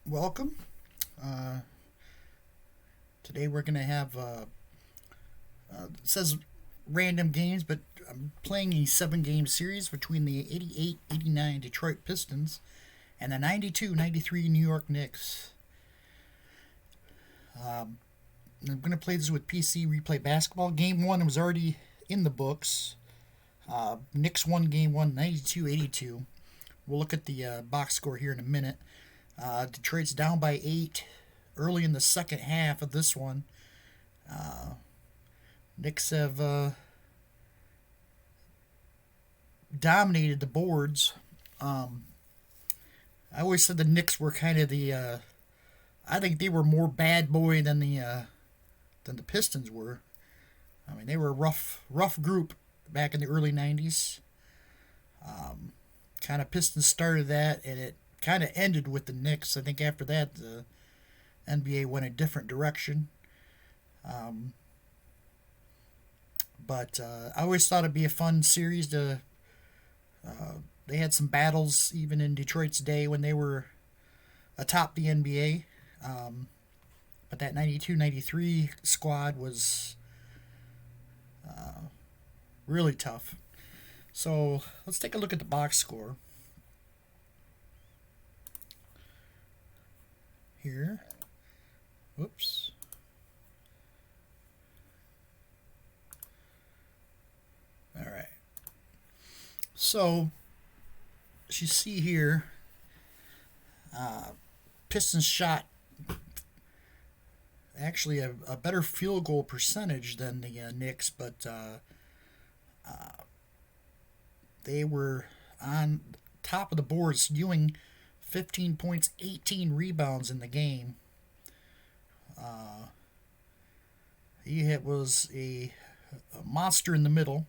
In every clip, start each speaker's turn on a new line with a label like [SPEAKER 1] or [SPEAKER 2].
[SPEAKER 1] Welcome. Uh, Today we're going to have, it says random games, but I'm playing a 7 game series between the 88-89 Detroit Pistons and the 92-93 New York Knicks. I'm going to play this with PC Replay Basketball. Game 1 was already in the books. Knicks won Game 1 92-82. We'll look at the box score here in a minute. Detroit's down by 8 early in the second half of this one. Knicks have dominated the boards. I always said the Knicks were kind of the. I think they were more bad boy than the Pistons were. I mean, they were a rough group back in the early '90s. Kind of Pistons started that, and it kind of ended with the Knicks. I think after that, the NBA went a different direction. But I always thought it'd be a fun series to. They had some battles even in Detroit's day when they were atop the NBA. But that 92-93 squad was really tough. So let's take a look at the box score here. Whoops. All right. So, as you see here, Pistons shot actually a better field goal percentage than the Knicks, but they were on top of the board, skewing 15 points, 18 rebounds in the game. He was a monster in the middle.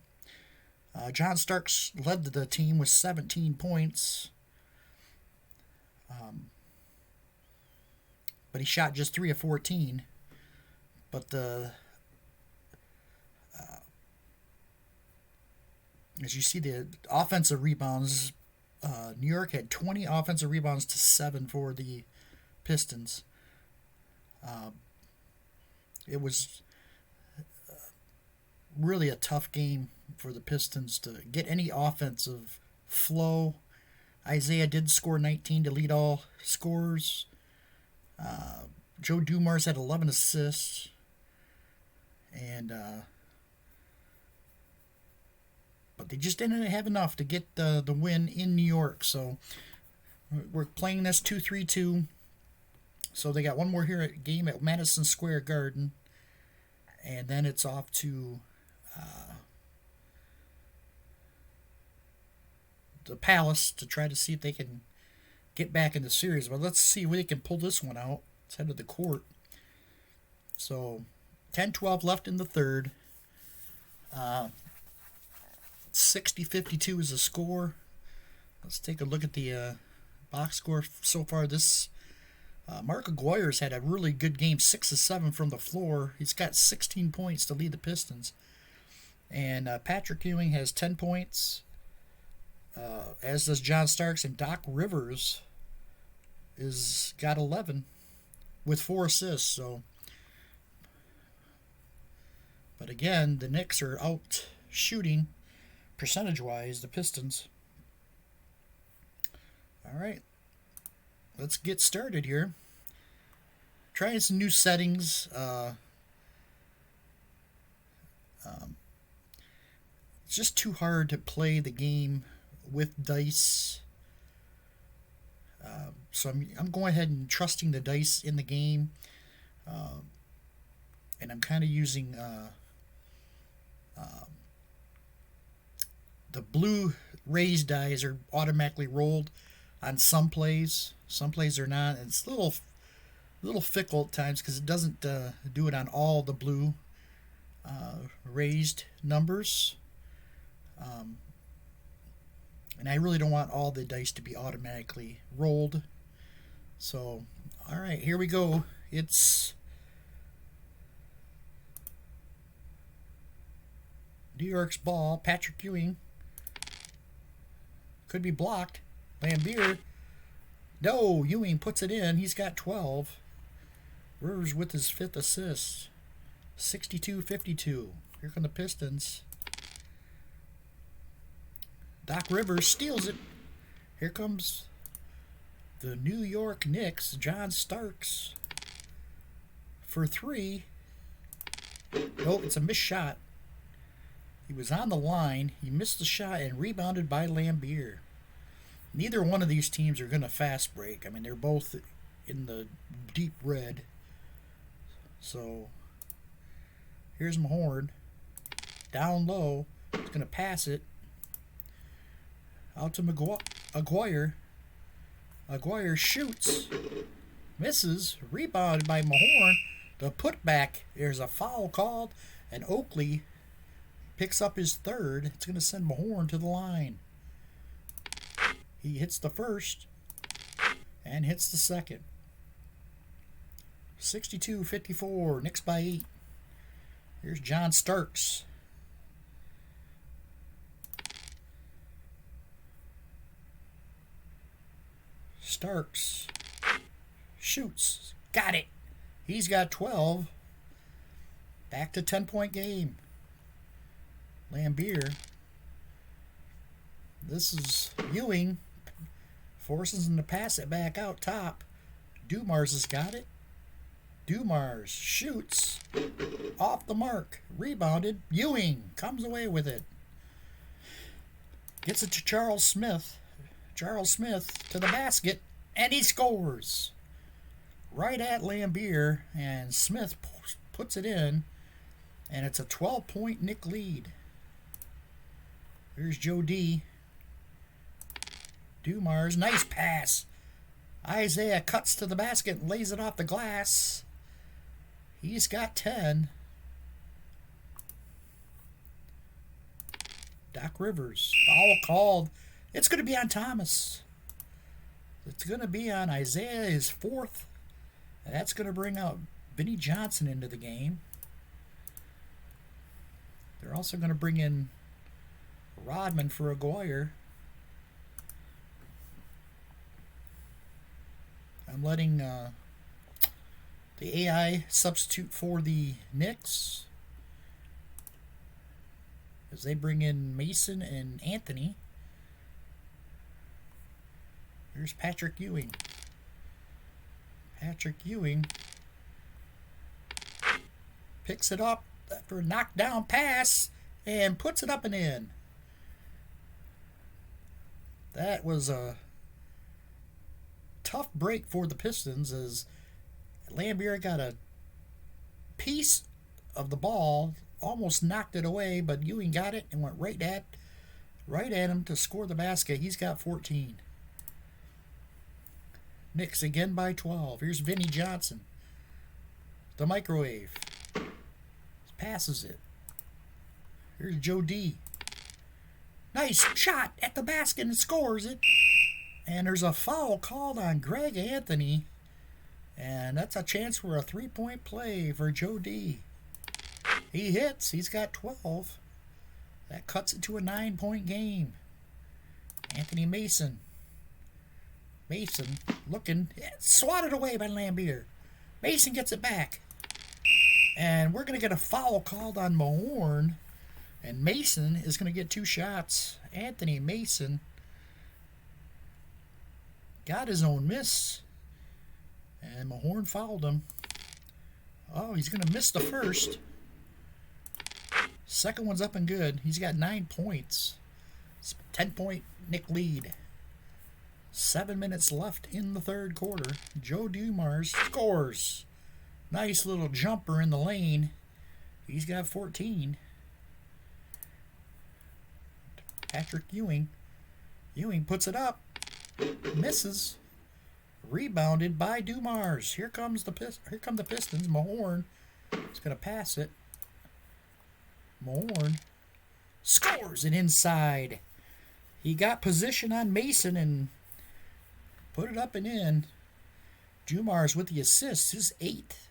[SPEAKER 1] John Starks led the team with 17 points. But he shot just 3 of 14. But as you see, the offensive rebounds, New York had 20 offensive rebounds to 7 for the Pistons. It was really a tough game for the Pistons to get any offensive flow. Isaiah did score 19 to lead all scorers. Joe Dumars had 11 assists. And but they just didn't have enough to get the win in New York. So we're playing this 2-3-2. So they got one more here at game at Madison Square Garden. And then it's off to the Palace to try to see if they can get back in the series. But let's see if they can pull this one out. Let's head to the court. So 10-12 left in the third. 60-52 is the score. Let's take a look at the box score so far. This Mark Aguirre's had a really good game, 6 of 7 from the floor. He's got 16 points to lead the Pistons. And Patrick Ewing has 10 points, as does John Starks, and Doc Rivers is got 11 with 4 assists. So, but again, the Knicks are out shooting percentage-wise the Pistons. All right, let's get started here. Trying some new settings. It's just too hard to play the game with dice. So I'm going ahead and trusting the dice in the game. And I'm kind of using the blue raised dice are automatically rolled on some plays. Some plays are not. It's a little fickle at times because it doesn't do it on all the blue raised numbers. And I really don't want all the dice to be automatically rolled. So, all right, here we go. It's New York's ball. Patrick Ewing could be blocked. Lambeer No, Ewing puts it in. He's got 12. Rivers with his 5th assist. 62-52. Here come the Pistons. Doc Rivers steals it. Here comes the New York Knicks. John Starks for 3. Nope, it's a missed shot. He was on the line. He missed the shot and rebounded by Lambier. Neither one of these teams are going to fast break. I mean, they're both in the deep red. So, here's Mahorn. Down low. He's going to pass it. Out to Aguirre. Aguirre shoots. Misses. Rebounded by Mahorn. The putback. There's a foul called. And Oakley picks up his 3rd. It's going to send Mahorn to the line. He hits the first and hits the second. 62-54. Knicks by 8. Here's John Starks. Starks shoots. Got it. He's got 12. Back to 10-point game. Lambier. This is Ewing. Forces him to pass it back out top. Dumars has got it. Dumars shoots. Off the mark. Rebounded. Ewing comes away with it. Gets it to Charles Smith. Charles Smith to the basket. And he scores. Right at Lambier. And Smith puts it in. And it's a 12-point Knick lead. Here's Joe D. Dumars, nice pass. Isaiah cuts to the basket and lays it off the glass. He's got 10. Doc Rivers, foul called. It's going to be on Thomas. It's going to be on Isaiah, his 4th. And that's going to bring out Vinnie Johnson into the game. They're also going to bring in Rodman for Aguirre. I'm letting the AI substitute for the Knicks as they bring in Mason and Anthony. Here's Patrick Ewing. Patrick Ewing picks it up after a knockdown pass and puts it up and in. That was a tough break for the Pistons as Lambier got a piece of the ball, almost knocked it away, but Ewing got it and went right at him to score the basket. He's got 14. Knicks again by 12. Here's Vinnie Johnson. The microwave. Passes it. Here's Joe D. Nice shot at the basket and scores it. And there's a foul called on Greg Anthony. And that's a chance for a 3-point play for Joe D. He hits. He's got 12. That cuts it to a 9-point game. Anthony Mason. Mason looking. Swatted away by Lambier. Mason gets it back. And we're going to get a foul called on Mahorn. And Mason is going to get 2 shots. Anthony Mason got his own miss. And Mahorn fouled him. Oh, he's going to miss the first. Second one's up and good. He's got 9 points. It's a 10-point Knick lead. 7 minutes left in the third quarter. Joe Dumars scores. Nice little jumper in the lane. He's got 14. Patrick Ewing. Ewing puts it up. Misses. Rebounded by Dumars. Here come the Pistons. Mahorn is going to pass it. Mahorn scores it inside. He got position on Mason and put it up and in. Dumars with the assist, his 8th.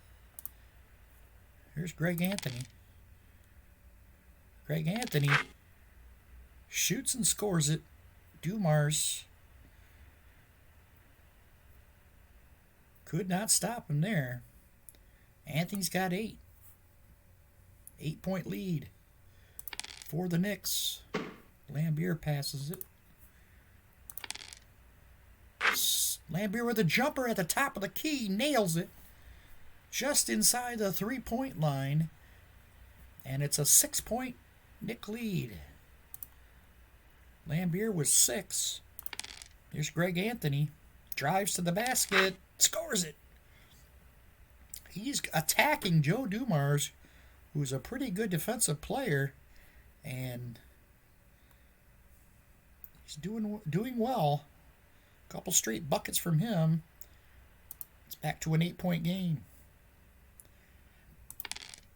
[SPEAKER 1] Here's Greg Anthony. Greg Anthony shoots and scores it. Dumars Could not stop him there. Anthony's got 8. 8-point lead for the Knicks. Lambier passes it. Lambier with a jumper at the top of the key. Nails it. Just inside the 3-point line. And it's a 6-point Knick lead. Lambier was 6. Here's Greg Anthony. Drives to the basket. Scores it. He's attacking Joe Dumars, who's a pretty good defensive player. And he's doing well. A couple straight buckets from him. It's back to an 8-point game.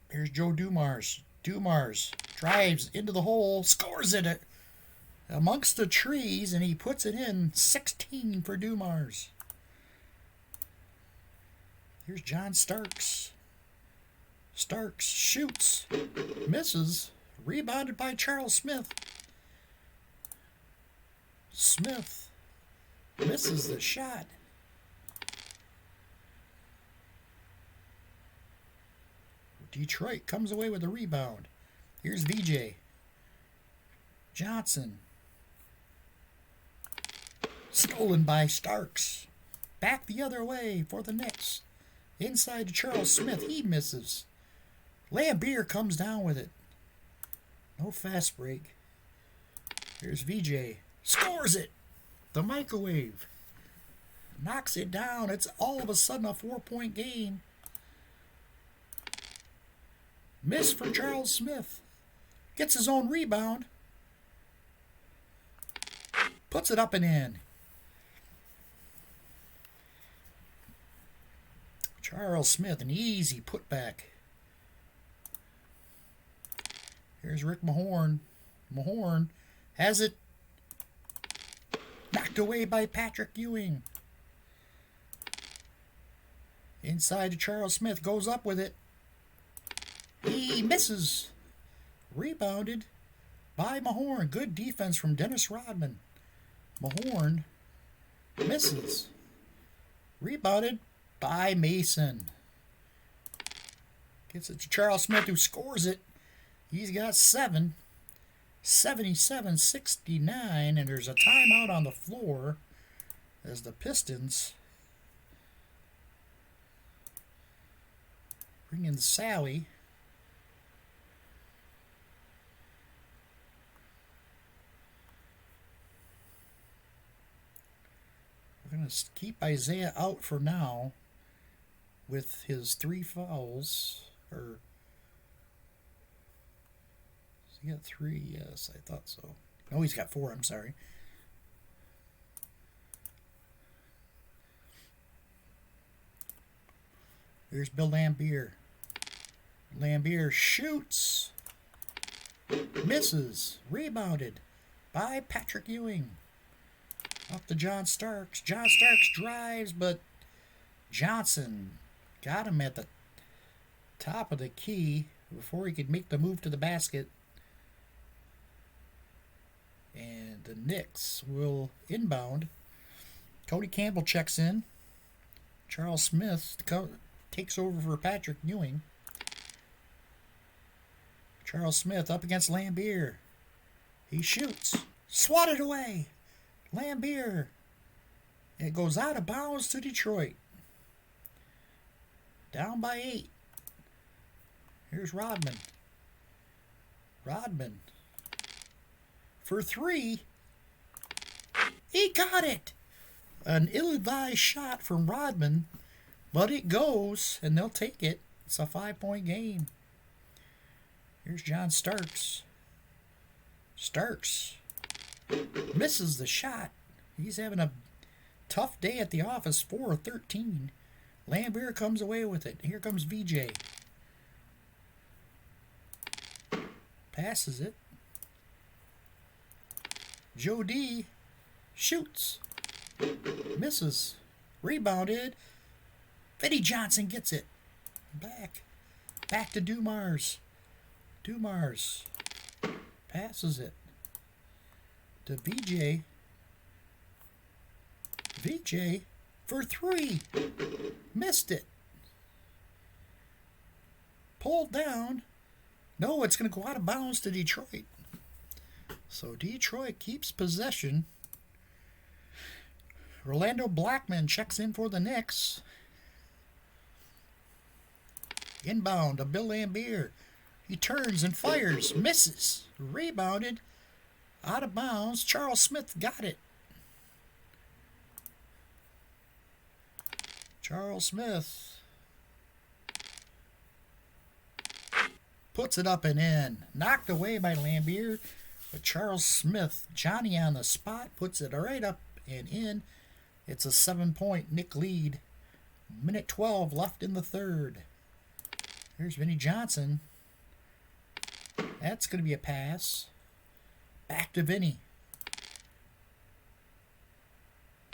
[SPEAKER 1] Here's Joe Dumars. Dumars drives into the hole, scores it amongst the trees, and he puts it in. 16 for Dumars. Here's John Starks. Starks shoots, misses, rebounded by Charles Smith. Smith misses the shot. Detroit comes away with a rebound. Here's VJ. Johnson. Stolen by Starks. Back the other way for the Knicks. Inside to Charles Smith. He misses. Lambier comes down with it. No fast break. Here's VJ. Scores it. The microwave. Knocks it down. It's all of a sudden a 4-point game. Miss from Charles Smith. Gets his own rebound. Puts it up and in. Charles Smith, an easy putback. Here's Rick Mahorn. Mahorn has it. Knocked away by Patrick Ewing. Inside to Charles Smith. Goes up with it. He misses. Rebounded by Mahorn. Good defense from Dennis Rodman. Mahorn misses. Rebounded by Mason. Gets it to Charles Smith, who scores it. He's got 7. 77-69, and there's a timeout on the floor as the Pistons bring in Sally. We're going to keep Isaiah out for now with his 3 fouls. He got 3, yes, I thought so. No, he's got 4, I'm sorry. Here's Bill Lambier. Lambier shoots. Misses. Rebounded by Patrick Ewing. Up to John Starks. John Starks drives, but Johnson got him at the top of the key before he could make the move to the basket. And the Knicks will inbound. Cody Campbell checks in. Charles Smith takes over for Patrick Ewing. Charles Smith up against Lambier. He shoots. Swatted away. Lambier. It goes out of bounds to Detroit. Down by 8. Here's Rodman. Rodman. For 3. He got it. An ill-advised shot from Rodman, but it goes, and they'll take it. It's a 5-point game. Here's John Starks. Starks misses the shot. He's having a tough day at the office. 4 of 13. Lambier comes away with it. Here comes VJ. Passes it. Joe D shoots. Misses. Rebounded. Eddie Johnson gets it. Back to Dumars. Dumars passes it to VJ. VJ for three. Missed it. Pulled down. No, it's going to go out of bounds to Detroit. So Detroit keeps possession. Orlando Blackman checks in for the Knicks. Inbound to Bill Laimbeer. He turns and fires. Misses. Rebounded. Out of bounds. Charles Smith got it. Charles Smith puts it up and in. Knocked away by Laimbeer. But Charles Smith, Johnny on the spot, puts it right up and in. It's a 7-point Knick lead. Minute 12 left in the third. Here's Vinnie Johnson. That's going to be a pass. Back to Vinnie.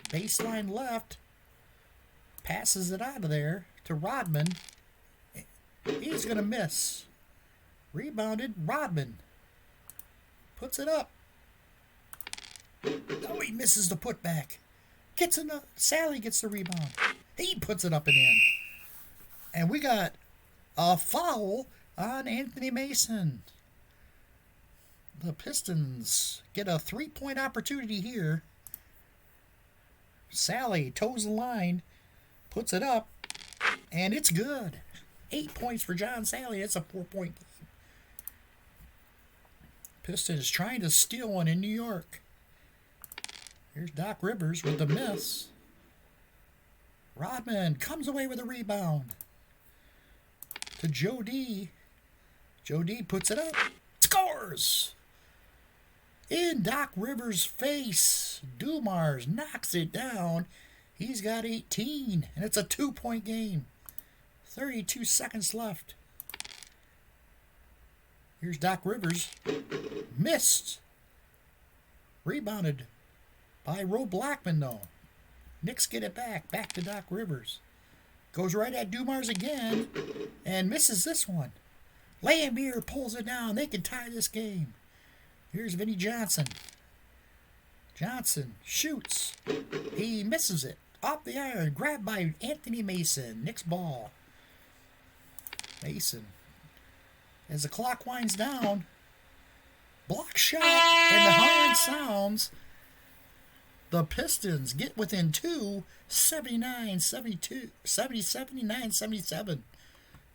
[SPEAKER 1] Baseline left. Passes it out of there to Rodman. He's going to miss. Rebounded. Rodman. Puts it up. Oh, he misses the putback. Gets in the... Sally gets the rebound. He puts it up and in. And we got a foul on Anthony Mason. The Pistons get a 3-point opportunity here. Sally toes the line, puts it up, and it's good. 8 points for John Sally. It's a 4-point game. Pistons trying to steal one in New York. Here's Doc Rivers with the miss. Rodman comes away with a rebound. To Joe D. Joe D puts it up. Scores! In Doc Rivers' face. Dumars knocks it down. He's got 18. And it's a 2-point game. 32 seconds left. Here's Doc Rivers. Missed. Rebounded by Ro Blackman, though. Knicks get it back. Back to Doc Rivers. Goes right at Dumars again. And misses this one. Laimbeer pulls it down. They can tie this game. Here's Vinnie Johnson. Johnson shoots. He misses it. Off the iron. Grabbed by Anthony Mason. Knicks ball. Mason. As the clock winds down. Block shot. And the horn sounds. The Pistons get within 2. 79-72. 79-77.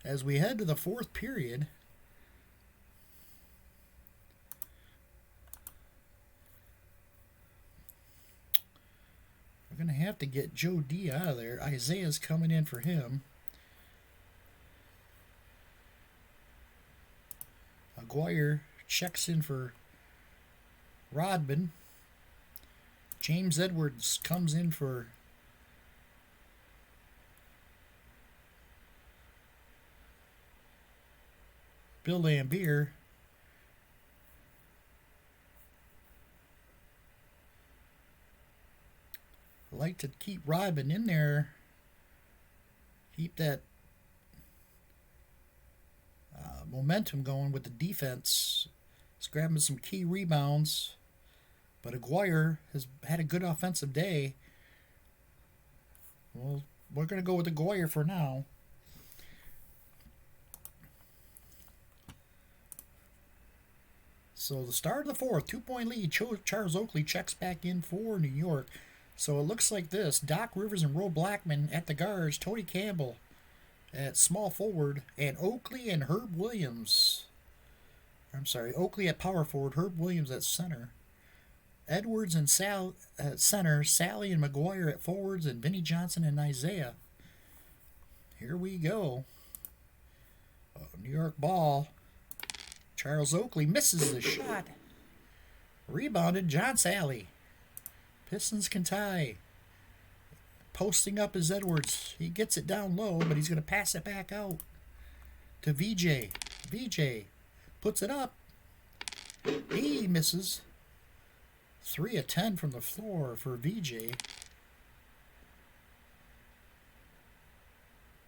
[SPEAKER 1] As we head to the fourth period. We're going to have to get Joe D out of there. Isaiah's coming in for him. Aguirre checks in for Rodman. James Edwards comes in for Bill Laimbeer. I like to keep Rodman in there. Keep that momentum going with the defense. He's grabbing some key rebounds. But Aguirre has had a good offensive day. Well, we're going to go with Aguirre for now. So the start of the fourth, 2-point lead. Charles Oakley checks back in for New York. So it looks like this. Doc Rivers and Ro Blackman at the guards. Tony Campbell at small forward. And Oakley and Herb Williams. I'm sorry, Oakley at power forward. Herb Williams at center. Edwards and Sal at center. Sally and Maguire at forwards. And Vinnie Johnson and Isaiah. Here we go. New York ball. Charles Oakley misses the shot. Rebounded John Sally. Pistons can tie. Posting up is Edwards. He gets it down low, but he's going to pass it back out to VJ. VJ puts it up. He misses. 3 of 10 from the floor for VJ.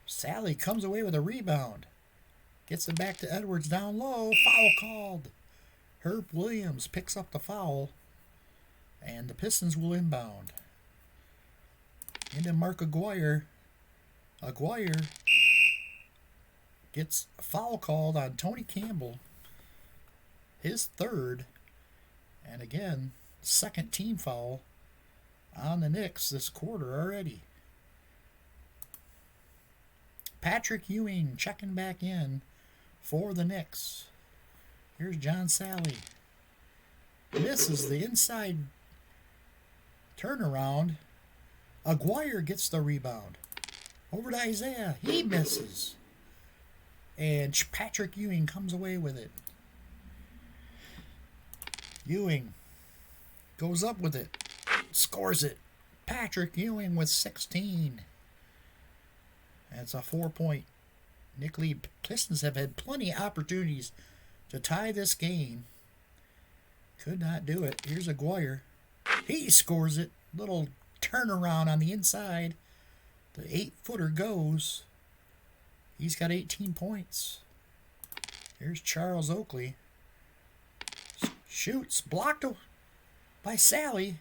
[SPEAKER 1] Sally comes away with a rebound. Gets it back to Edwards down low. Foul called. Herb Williams picks up the foul. And the Pistons will inbound. Into Mark Aguirre. Aguirre gets a foul called on Tony Campbell. His third. And again, second team foul on the Knicks this quarter already. Patrick Ewing checking back in for the Knicks. Here's John Sally. Misses the inside turnaround. Aguirre gets the rebound. Over to Isaiah. He misses. And Patrick Ewing comes away with it. Ewing goes up with it. Scores it. Patrick Ewing with 16. That's a 4-point. Nick Lee Pistons have had plenty of opportunities to tie this game. Could not do it. Here's Aguirre. He scores it. Little turnaround on the inside. The 8-footer goes. He's got 18 points. Here's Charles Oakley. Shoots. Blocked by Sally.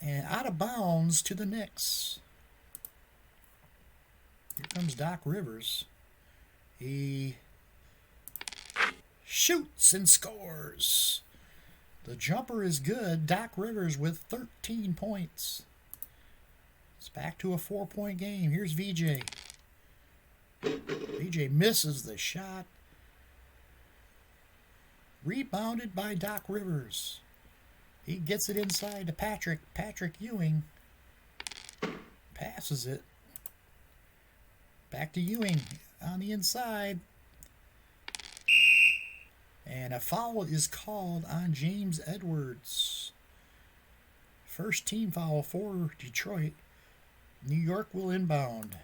[SPEAKER 1] And out of bounds to the Knicks. Here comes Doc Rivers. He shoots and scores. The jumper is good. Doc Rivers with 13 points. It's back to a 4-point game. Here's VJ. VJ misses the shot. Rebounded by Doc Rivers. He gets it inside to Patrick. Patrick Ewing passes it. Back to Ewing on the inside. And a foul is called on James Edwards. First team foul for Detroit. New York will inbound.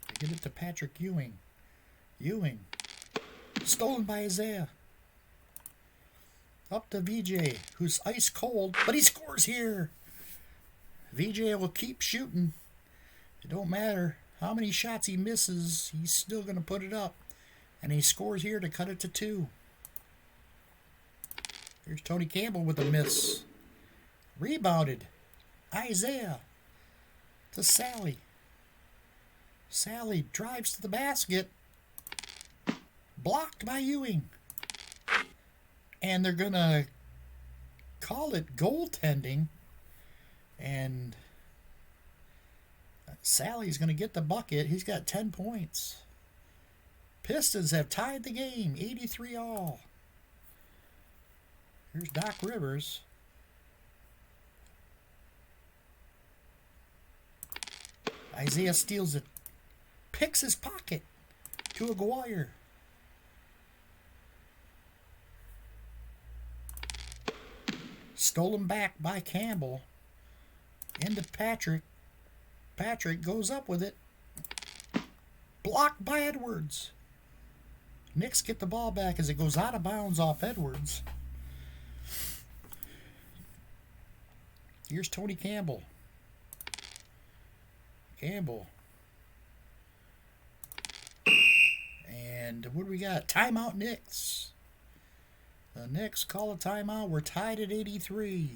[SPEAKER 1] They get it to Patrick Ewing. Ewing. Stolen by Isaiah. Up to VJ, who's ice cold, but he scores here. VJ will keep shooting. It don't matter how many shots he misses, he's still going to put it up. And he scores here to cut it to 2. Here's Tony Campbell with a miss. Rebounded. Isaiah to Sally. Sally drives to the basket. Blocked by Ewing. And they're going to call it goaltending. And Sally's going to get the bucket. He's got 10 points. Pistons have tied the game, 83-all. Here's Doc Rivers. Isaiah steals it. Picks his pocket to Aguirre. Stolen back by Campbell. Into Patrick. Patrick goes up with it. Blocked by Edwards. Knicks get the ball back as it goes out of bounds off Edwards. Here's Tony Campbell. Campbell. And what do we got? Timeout Knicks. The Knicks call a timeout. We're tied at 83.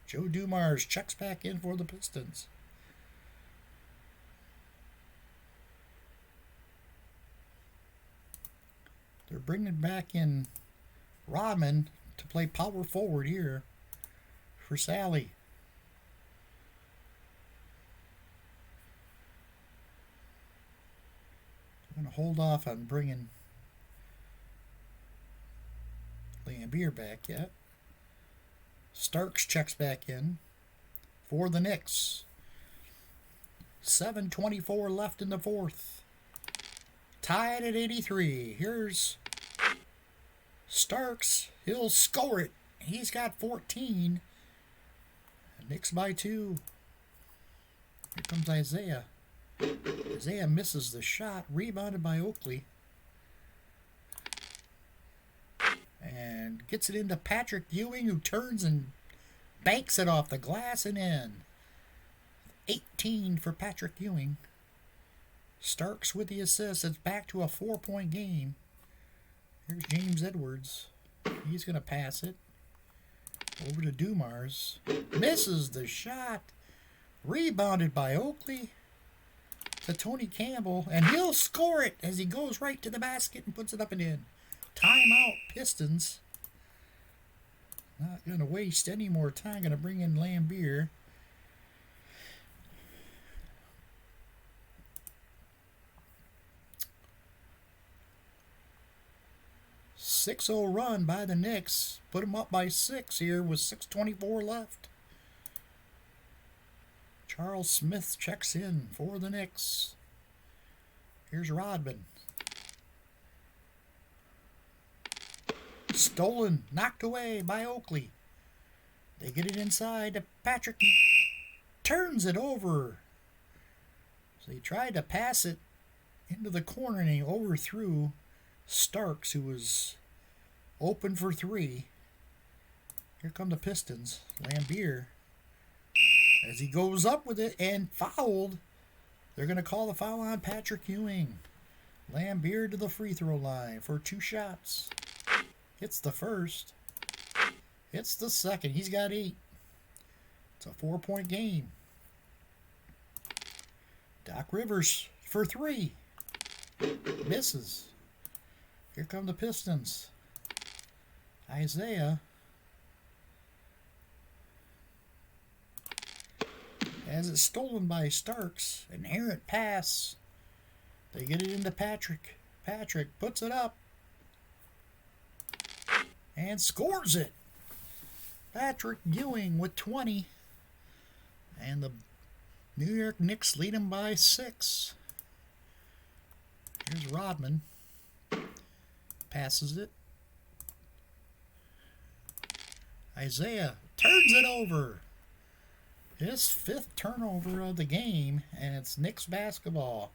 [SPEAKER 1] Joe Dumars checks back in for the Pistons. They're bringing back in Rodman to play power forward here for Sally. I'm going to hold off on bringing Lambeer back yet. Starks checks back in for the Knicks. 7:24 left in the fourth. Tied at 83. Here's Starks. He'll score it. He's got 14. Knicks by 2. Here comes Isaiah. Isaiah misses the shot. Rebounded by Oakley. And gets it into Patrick Ewing, who turns and banks it off the glass and in. 18 for Patrick Ewing. Starks with the assist. It's back to a 4-point game. Here's James Edwards. He's going to pass it over to Dumars. Misses the shot. Rebounded by Oakley to Tony Campbell. And he'll score it as he goes right to the basket and puts it up and in. Timeout, Pistons. Not going to waste any more time. Going to bring in Lambier. .6-0 run by the Knicks. Put them up by 6 here with 6:24 left. Charles Smith checks in for the Knicks. Here's Rodman. Stolen, knocked away by Oakley. They get it inside to Patrick. Turns it over. So he tried to pass it into the corner and he overthrew Starks, who was open for 3. Here come the Pistons. Lambier, as he goes up with it and fouled. They're going to call the foul on Patrick Ewing. Lambier to the free throw line for 2 shots. Hits the first. Hits the second. He's got 8. It's a 4-point game. Doc Rivers for 3. Misses. Here come the Pistons. Isaiah has it stolen by Starks. An errant pass. They get it into Patrick. Patrick puts it up and scores it. Patrick Ewing with 20. And the New York Knicks lead him by 6. Here's Rodman. Passes it. Isaiah turns it over. His 5th turnover of the game, and it's Knicks basketball.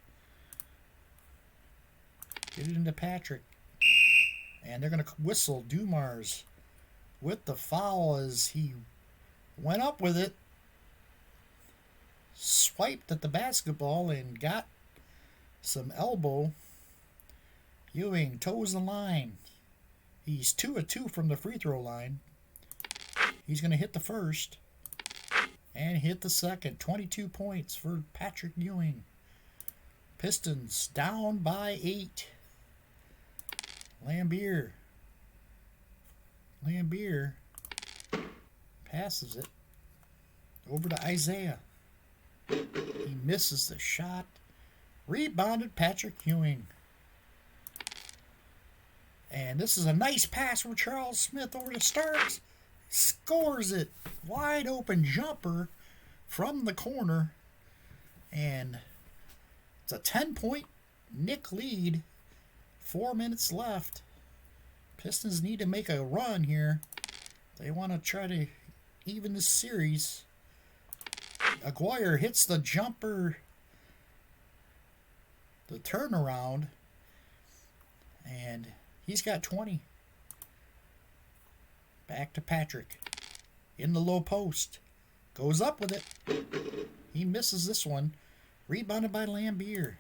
[SPEAKER 1] Get it into Patrick. And they're going to whistle Dumars with the foul as he went up with it, swiped at the basketball, and got some elbow. Ewing toes the line. He's 2 of 2 from the free throw line. He's going to hit the first and hit the second. 22 points for Patrick Ewing. Pistons down by 8. Lambier passes it over to Isaiah. He misses the shot. Rebounded Patrick Ewing. And this is a nice pass from Charles Smith over to Starks. Scores it. Wide open jumper from the corner. And it's a 10-point Knick lead. 4 minutes left. Pistons need to make a run here. They want to try to even this series. Aguirre hits the jumper. The turnaround. And he's got 20. Back to Patrick. In the low post. Goes up with it. He misses this one. Rebounded by Lambier.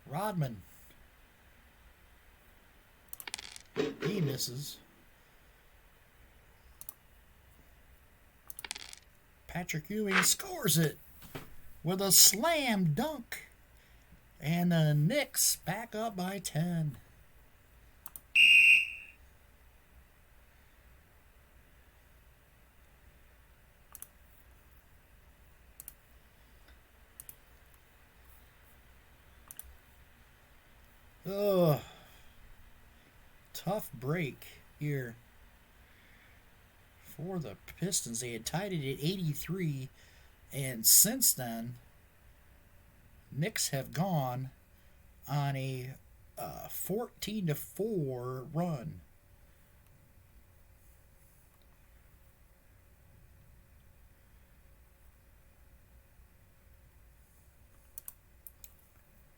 [SPEAKER 1] Rodman. He misses. Patrick Ewing scores it with a slam dunk. And the Knicks back up by 10. Ugh. Tough break here for the Pistons. They had tied it at 83, and since then, Knicks have gone on a 14-4 run.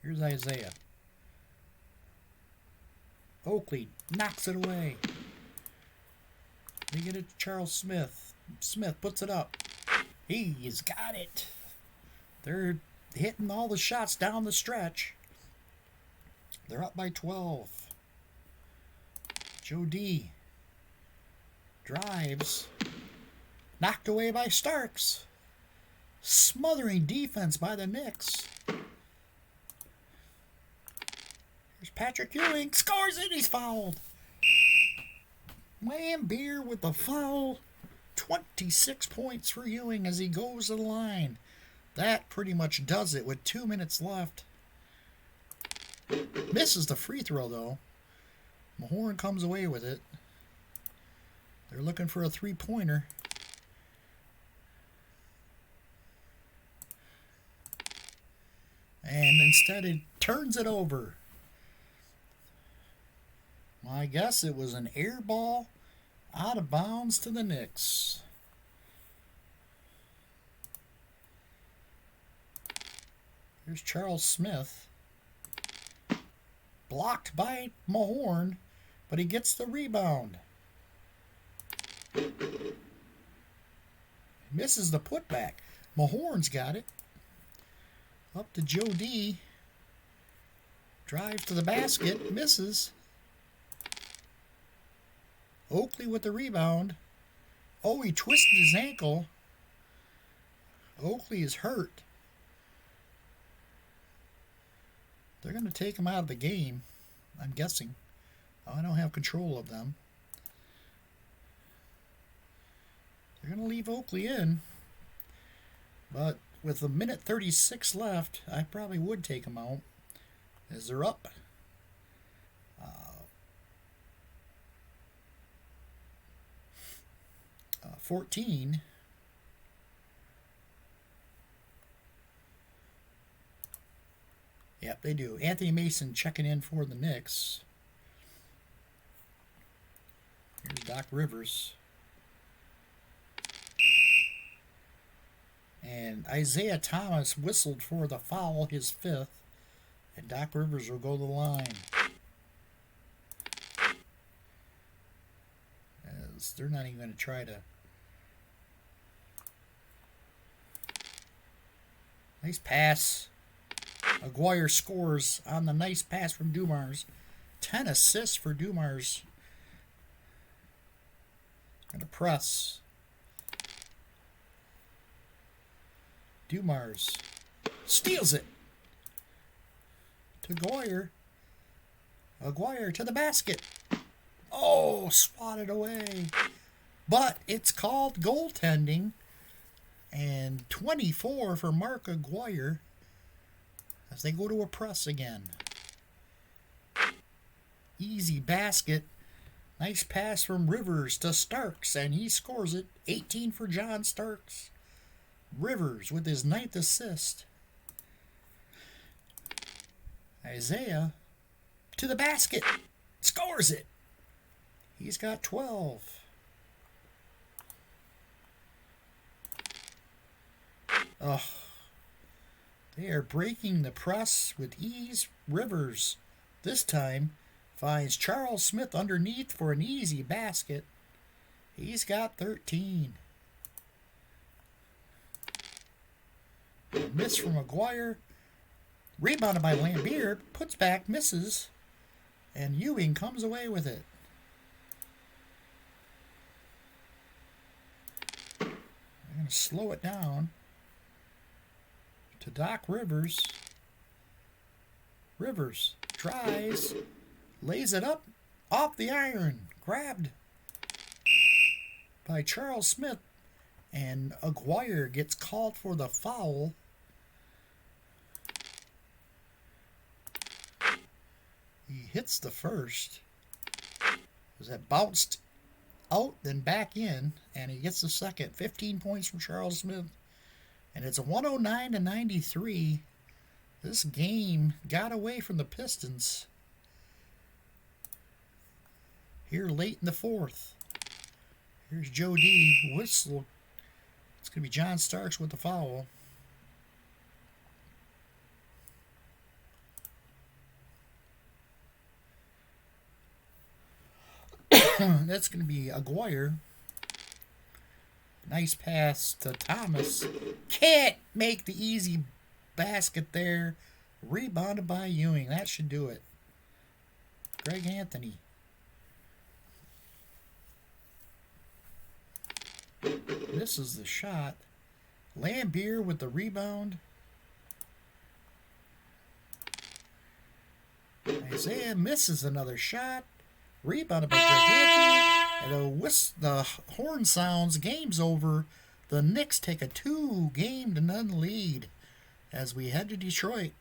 [SPEAKER 1] Here's Isaiah. Oakley knocks it away. They get it to Charles Smith. Smith puts it up. He's got it. They're hitting all the shots down the stretch. They're up by 12. Joe D. Drives. Knocked away by Starks. Smothering defense by the Knicks. Here's Patrick Ewing. Scores it. He's fouled. Lambeer with the foul. 26 points for Ewing as he goes to the line. That pretty much does it with 2 minutes left. Misses the free throw, though. Mahorn comes away with it. They're looking for a three-pointer. And instead he turns it over. My guess it was an air ball out of bounds to the Knicks. Here's Charles Smith. Blocked by Mahorn, but he gets the rebound. Misses the putback. Mahorn's got it. Up to Joe D. Drives to the basket. Misses. Oakley with the rebound. Oh, he twisted his ankle. Oakley is hurt. They're going to take him out of the game, I'm guessing. I don't have control of them. They're going to leave Oakley in. But with a minute 36 left, I probably would take him out. As they're up 14. Yep, they do. Anthony Mason checking in for the Knicks. Here's Doc Rivers. And Isaiah Thomas whistled for the foul, his fifth. And Doc Rivers will go to the line. As they're not even going to try to. Nice pass. Aguirre scores on the nice pass from Dumars. 10 assists for Dumars. Going to press. Dumars steals it to Aguirre. Aguirre to the basket. Oh, swatted away. But it's called goaltending. And 24 for Mark Aguirre as they go to a press again. Easy basket. Nice pass from Rivers to Starks, and he scores it. 18 for John Starks. Rivers with his 9th assist. Isaiah to the basket. Scores it. He's got 12. Oh, they are breaking the press with ease. Rivers this time finds Charles Smith underneath for an easy basket. He's got 13. A miss from Aguirre. Rebounded by Lambeer. Puts back, misses. And Ewing comes away with it. I'm going to slow it down to Doc Rivers. Rivers tries, lays it up off the iron, grabbed by Charles Smith, and Aguirre gets called for the foul. He hits the first. That bounced out, then back in, and he gets the second. 15 points from Charles Smith. And it's a 109-93. This game got away from the Pistons here late in the fourth. Here's Joe D. Whistle. It's going to be John Starks with the foul. That's going to be Aguirre. Nice pass to Thomas. Can't make the easy basket there. Rebounded by Ewing. That should do it. Greg Anthony. misses the shot. Lambier with the rebound. Isaiah misses another shot. Rebounded by Greg Anthony. And the horn sounds. Game's over. The Knicks take a 2-0 lead as we head to Detroit.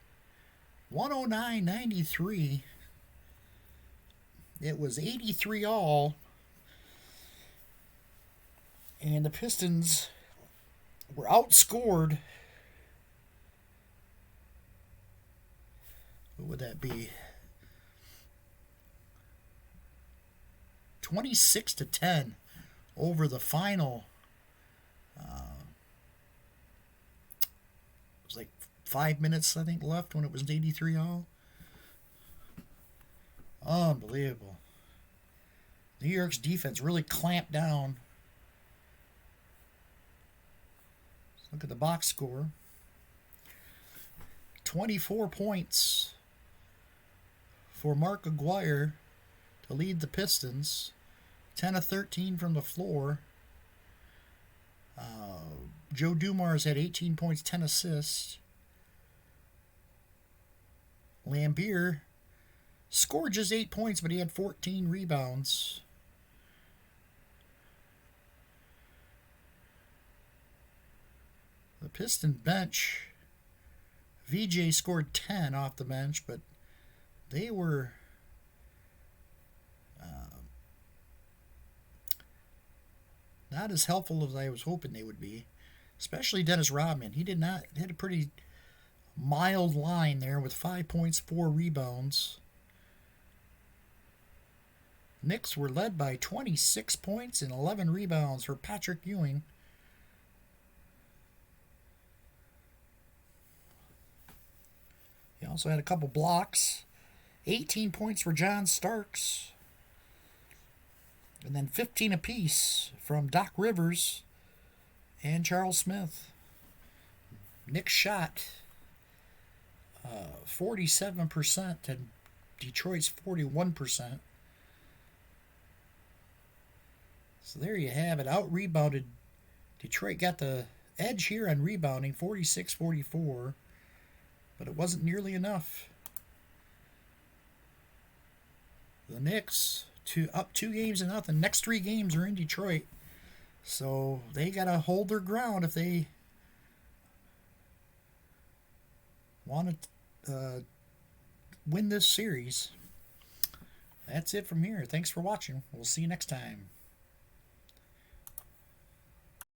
[SPEAKER 1] 109-93. It was 83 all. And the Pistons were outscored. What would that be? 26-10 over the final. It was like 5 minutes, I think, left when it was 83 all. Unbelievable. New York's defense really clamped down. Let's look at the box score. 24 points for Mark Aguirre to lead the Pistons. 10 of 13 from the floor. Joe Dumars had 18 points, 10 assists. Lambier scored just 8 points, but he had 14 rebounds. The Piston bench, VJ scored 10 off the bench, but they were not as helpful as I was hoping they would be. Especially Dennis Rodman. He had a pretty mild line there with 5 points, 4 rebounds. Knicks were led by 26 points and 11 rebounds for Patrick Ewing. He also had a couple blocks. 18 points for John Starks. And then 15 apiece from Doc Rivers and Charles Smith. Knicks shot 47% and Detroit's 41%. So there you have it. Out-rebounded. Detroit got the edge here on rebounding, 46-44. But it wasn't nearly enough. The Knicks up 2-0. Next 3 games are in Detroit. So they got to hold their ground if they want to win this series. That's it from here. Thanks for watching. We'll see you next time.